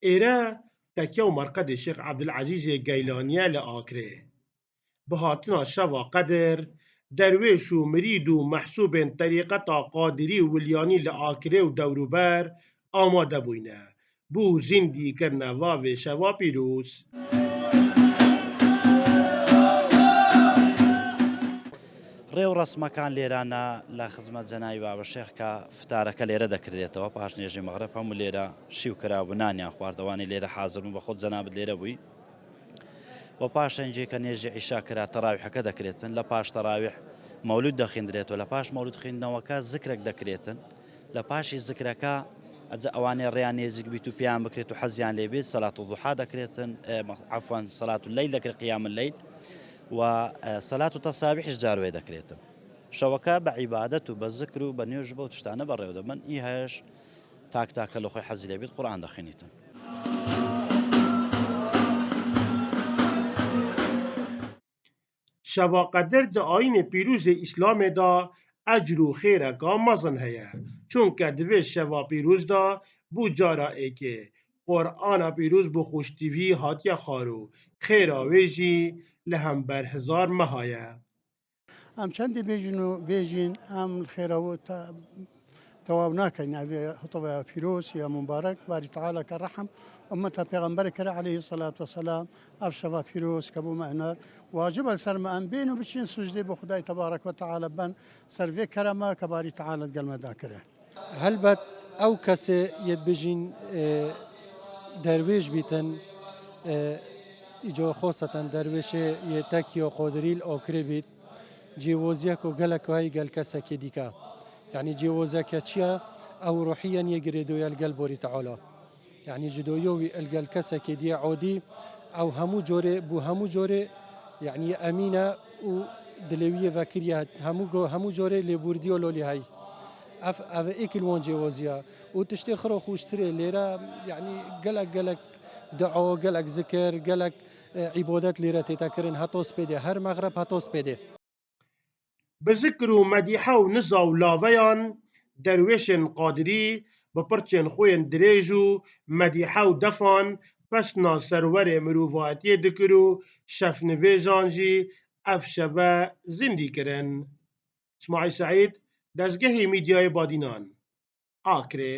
ئێرە تەکیە و مەرقەدی شێخ عەبدولعەزیزê Geylaniye li Akrê. Bi hatina şeva qeder, derwêş û mirîd û mehsûbên terîqeta Qadirî û Wilyanî li Akrê û dewrober amade bûyne. Bû zîndîkirina vavê şeva pîroz. ڕێو ڕسمەکان لێرانە لە خزمەت جەناوی بابە شێخ کە فتارەکە لێرە دەکردێتەوە پاش نێژی مەغرب هەموو لێرە شیو کرابوو نانیان خواردەوانی لێرە حازربوون بە خۆت جەنابەت لێرە بووی و پاشەنجێ کە نێژی عیشا کرا تەراویحەکە دەکرێتن لە پاش تەراویح مەولود دەخیندرێتەوە لە پاش مەولود خوێندنەوەکە زیکرێک دەکرێتن لە پاشی زیکرەکە ئەجە ئەوانەی ڕێیان نێزیک بیت و پیان بکرێت و حەزیان لێبێت سەلات الضوحا دەکرێتن عەفوان سەلات اللەیل دەکرێت قیام اللەیل و سەلات و تەسابیحش جاروێ دەکرێتن شەوەکە بە عیبادەت و بە زکر و بە نوێژ بە و تشتانە بەڕێوە دەبن ئی هەیەش تاک تاکە لە خۆی حەزی لێبێت قورئان دەخوێنیتن. Şeva qeder di ayînê pîrozê Îslamê de ecr û xêreka mezin heye. Çونکه di vê şeva pîroz de bû cara êkê Qur'ana pîroz bi xweştîvî hatiye xwar û xêra wê jî li hember hezar meha ye. ئەم چەندی بێژین و بێژین ئەم خێرەوە تەواو ناکەین ئەوێ هەتەوە پیرۆز یا مبارەک باری تعالە کە ڕەحم ئەمەتە پێغەمبەر کرا عەلەیهی سەلات وەسەلام ئەف شەوا پیرۆز کە بوومە هێنار واجبە سەرمە ئەم بێن و بچین سوژدەی بۆ خودای تەبارەک وەتەعالە بن سەرڤێ کەرەمە کە باری تعالەت گەلمەدا کرێ. هەلبەت ئەو کەسێ یەت بژین دەروێش بیتن ئیجۆ خۆسەتەن دەروێشێ یەتەکی و قۆدریل ئۆکرێ بیت جێوۆزیەک و گەلەکەی گەل کەسێکی دیکە یعنی جێوۆزەکە چییە ئەو ڕوحیەن یەگرێدۆی ئەلگەل بۆری تەعاڵا یعنی جدۆیۆوی ئەلگەل کەسێکی دیە عۆدی ئەو هەموو جۆرێ بوو هەموو جۆرێ یعنی ئەمینە و دلێویە ڤەکریە هەموو جۆرێ لێبوردی و لۆلی هەی ئەڤ ئێکل وۆن جێوۆزیە و تشتێ خڕۆ خوشترێ لێرە یعنی گەلک دعۆ گەلک زکر گەلک عیبۆدەت لێرە تێتەکردن هەتۆس پێدێ هەر مەغرب هەتۆس پێدێ. Bi zikr û medîhe û niza û laveyan derwêşên Qadirî bi pirçên xwe yên dirêj û medîhe û defan pesna serwerê mirovatiyê dikir û şevnivêjan jî ev şeve zindî kirin. İsmaîl Seîd, Dezgehê Mîdyayê Badînan, Akrê.